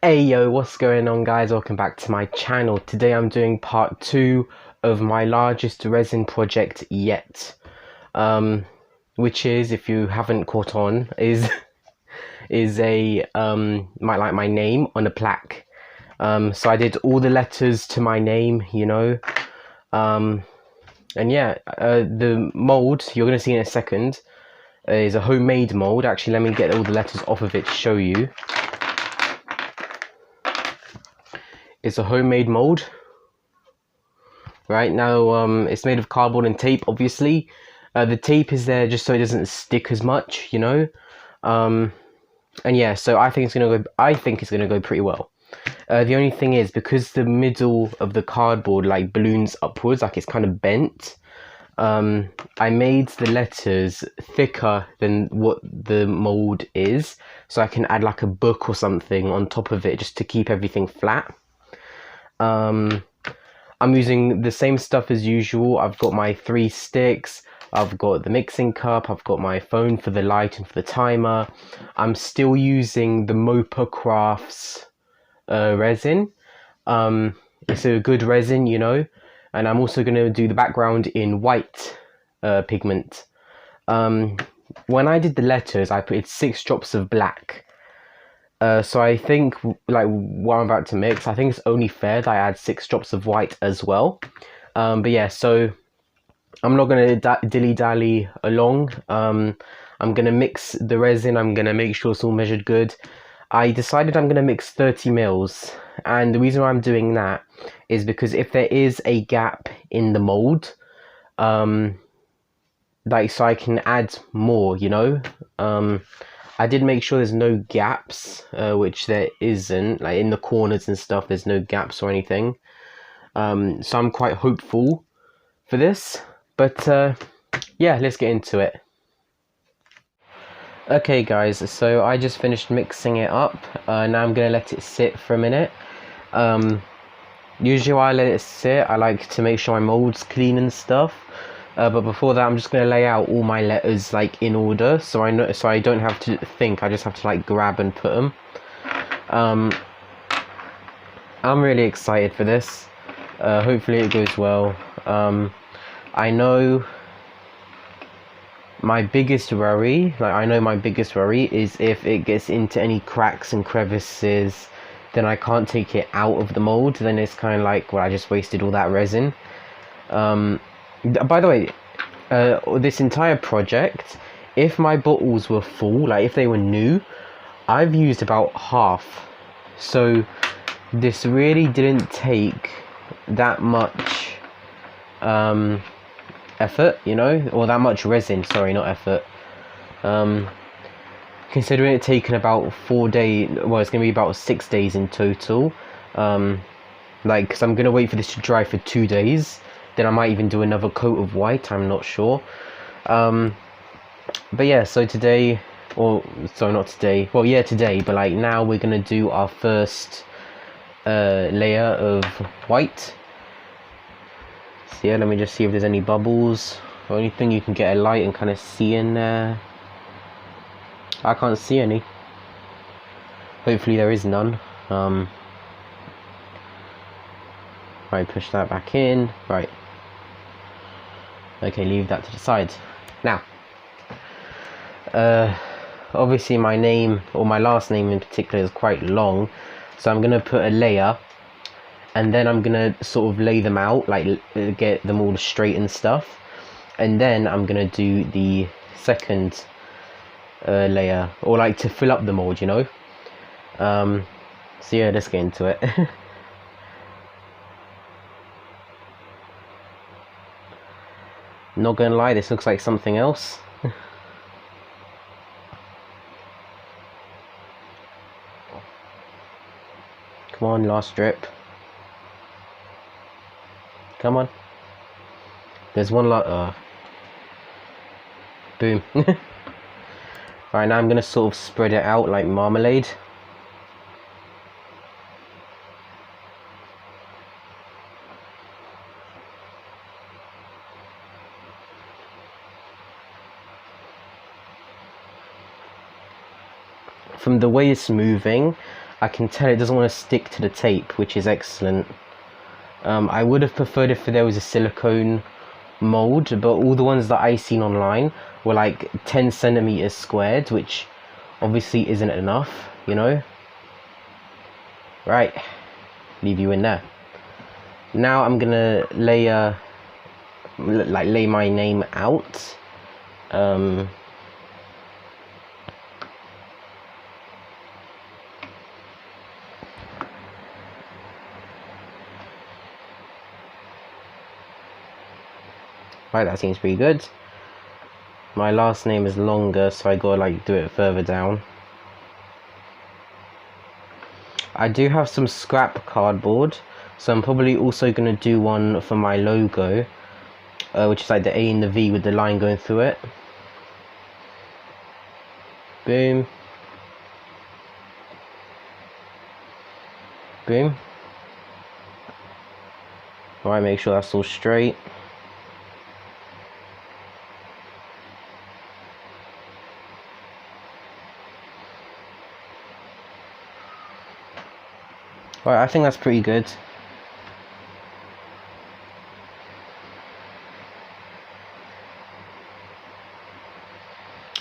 Hey yo, what's going on guys? Welcome back to my channel. Today I'm doing part 2 of my largest resin project yet. Which is, if you haven't caught on, is my name on a plaque. So I did all the letters to my name, you know. And yeah, the mold you're gonna see in a second is a homemade mold. Actually, let me get all the letters off of it to show you. It's a homemade mold. Right now, it's made of cardboard and tape. Obviously, the tape is there just so it doesn't stick as much, you know. And yeah, so I think it's gonna go. I think it's gonna go pretty well. The only thing is, because the middle of the cardboard like balloons upwards, like it's kind of bent. I made the letters thicker than what the mold is, so I can add like a book or something on top of it just to keep everything flat. I'm using the same stuff as usual. I've got my 3 sticks, I've got the mixing cup, I've got my phone for the light and for the timer. I'm still using the Mopa Crafts resin. It's a good resin, you know, and I'm also going to do the background in white pigment. When I did the letters, I put 6 drops of black. So I think, like what I'm about to mix, I think it's only fair that I add 6 drops of white as well. But yeah, so I'm not going to dilly-dally along. I'm going to mix the resin. I'm going to make sure it's all measured good. I decided I'm going to mix 30 mils. And the reason why I'm doing that is because if there is a gap in the mold, like, so I can add more, you know. I did make sure there's no gaps, which there isn't, like in the corners and stuff, there's no gaps or anything. So I'm quite hopeful for this, but yeah, let's get into it. Okay guys, so I just finished mixing it up. Now I'm going to let it sit for a minute. Usually while I let it sit, I like to make sure my mold's clean and stuff. But before that, I'm just going to lay out all my letters like in order, so I don't have to think. I just have to like grab and put them. I'm really excited for this. Hopefully it goes well. I know my biggest worry, is if it gets into any cracks and crevices, then I can't take it out of the mold. Then it's kind of like, well, I just wasted all that resin. By the way, this entire project, if my bottles were full, like if they were new, I've used about half. So this really didn't take that much effort, you know, or that much resin, sorry, not effort. Considering it taken about 4 days, well, it's going to be about 6 days in total. Like, because I'm going to wait for this to dry for 2 days. Then I might even do another coat of white, I'm not sure. But yeah, so today, or sorry, not today, well yeah, today, but like now we're gonna do our first layer of white. So yeah, let me just see if there's any bubbles or anything you can get a light and kind of see in there. I can't see any. Hopefully there is none. Right, push that back in. Right. Okay, leave that to the side. Now, obviously my name, or my last name in particular, is quite long, so I'm gonna put a layer, and then I'm gonna sort of lay them out, like get them all straight and stuff, and then I'm gonna do the second layer, or like to fill up the mold, you know. So yeah, let's get into it. Not gonna lie, this looks like something else. Come on, last drip. Come on. There's one lot. Boom. Right, now I'm gonna sort of spread it out like marmalade. From the way it's moving, I can tell it doesn't want to stick to the tape, which is excellent. I would have preferred if there was a silicone mold, but all the ones that I seen online were like 10 centimeters squared, which obviously isn't enough, you know. Right, leave you in there. Now I'm gonna lay my name out. Right, that seems pretty good. My last name is longer, so I gotta like do it further down. I do have some scrap cardboard, so I'm probably also gonna do one for my logo, which is like the A and the V with the line going through it. Boom. Boom. Alright, make sure that's all straight. Alright, I think that's pretty good.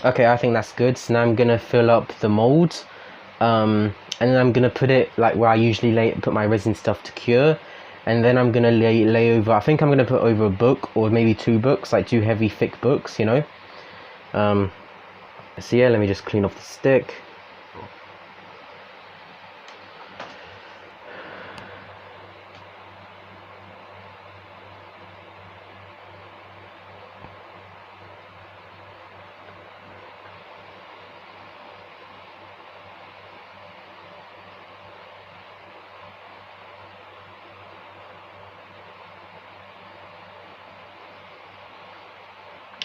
Okay, I think that's good. So now I'm gonna fill up the mold, and then I'm gonna put it like where I usually put my resin stuff to cure, and then I'm gonna lay over. I think I'm gonna put over a book or maybe 2 books, like 2 heavy thick books, you know. So yeah, let me just clean off the stick.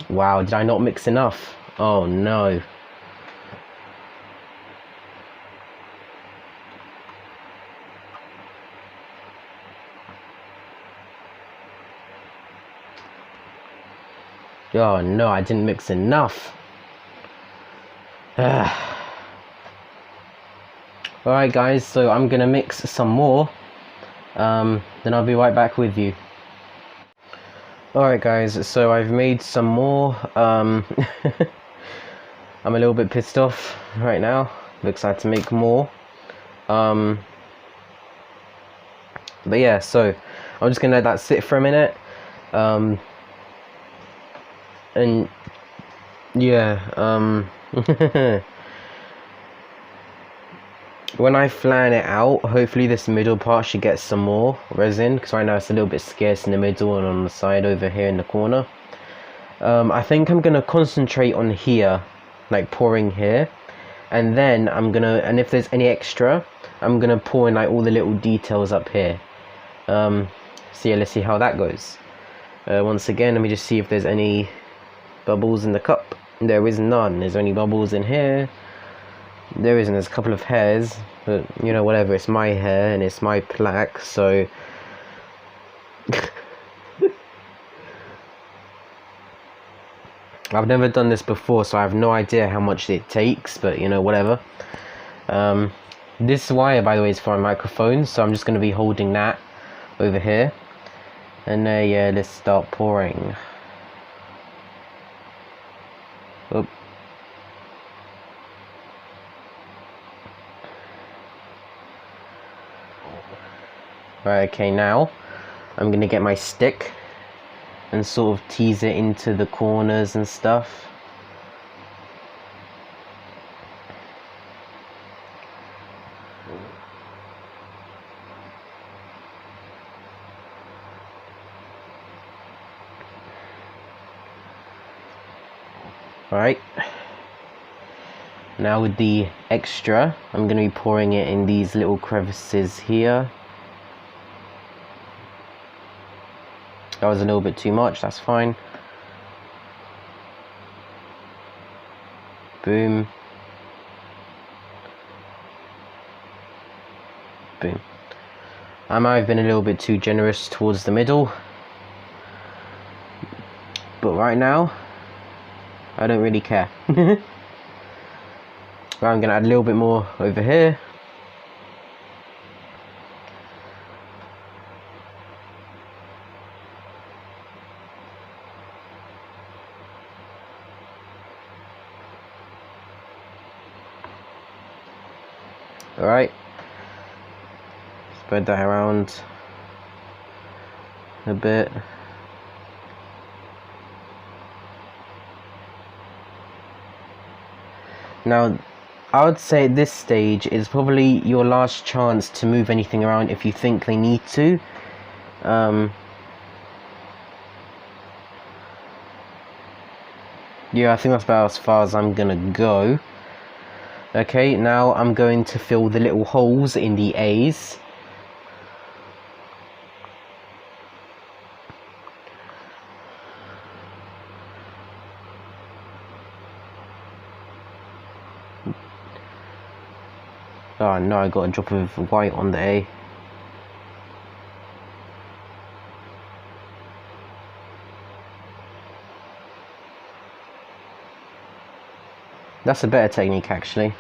Wow, did I not mix enough? Oh no. Oh no, I didn't mix enough. Alright guys, so I'm gonna mix some more, then I'll be right back with you. Alright guys, so I've made some more. I'm a little bit pissed off right now because I had to make more. But yeah, so I'm just gonna let that sit for a minute. And yeah, when I flan it out, hopefully this middle part should get some more resin, because right now it's a little bit scarce in the middle and on the side over here in the corner. I think I'm gonna concentrate on here, like pouring here, and then and if there's any extra, I'm gonna pour in like all the little details up here. So yeah, let's see how that goes. Once again, let me just see if there's any bubbles in the cup. There is none. There's only bubbles in here. There isn't. There's a couple of hairs, but you know, whatever. It's my hair and it's my plaque, so I've never done this before, so I have no idea how much it takes, but you know, whatever. This wire, by the way, is for my microphone, so I'm just going to be holding that over here, and yeah, let's start pouring. Oop. Right, okay, now I'm gonna get my stick and sort of tease it into the corners and stuff. Alright, now with the extra, I'm going to be pouring it in these little crevices here. That was a little bit too much, that's fine. Boom. Boom. I might have been a little bit too generous towards the middle, but right now I don't really care. Right, I'm going to add a little bit more over here. Alright, spread that around a bit. Now, I would say at this stage is probably your last chance to move anything around if you think they need to. Yeah, I think that's about as far as I'm gonna go. Okay, now I'm going to fill the little holes in the A's. Oh no, I got a drop of white on the A. That's a better technique actually.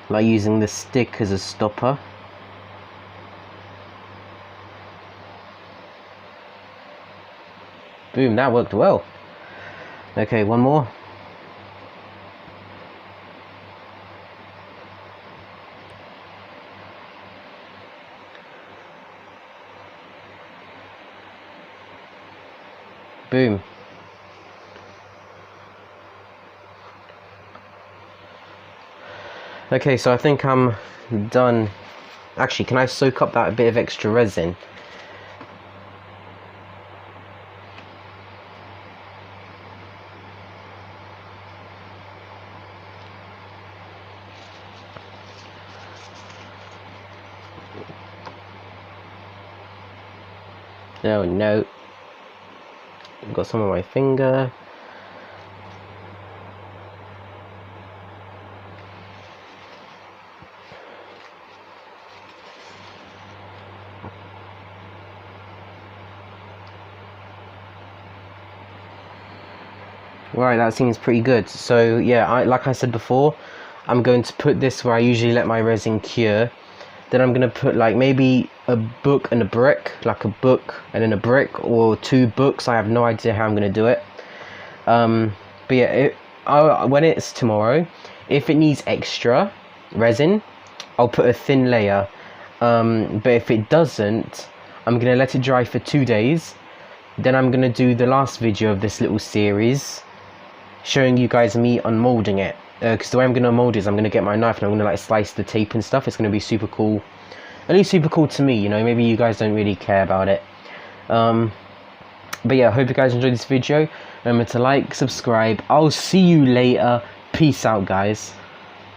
Like using the stick as a stopper. Boom, that worked well. Okay, one more. Boom. Okay, so I think I'm done. Actually, can I soak up that bit of extra resin? Oh no. Got some on my finger. Right, that seems pretty good. So yeah, like I said before, I'm going to put this where I usually let my resin cure. Then I'm going to put like maybe a book and a brick, like a book and then a brick, or 2 books. I have no idea how I'm going to do it. But yeah, when it's tomorrow, if it needs extra resin, I'll put a thin layer. But if it doesn't, I'm going to let it dry for 2 days. Then I'm going to do the last video of this little series, showing you guys me unmolding it. Because the way I'm going to mold is I'm going to get my knife and I'm going to like slice the tape and stuff. It's going to be super cool. At least super cool to me, you know. Maybe you guys don't really care about it. But yeah, I hope you guys enjoyed this video. Remember to like, subscribe. I'll see you later. Peace out, guys.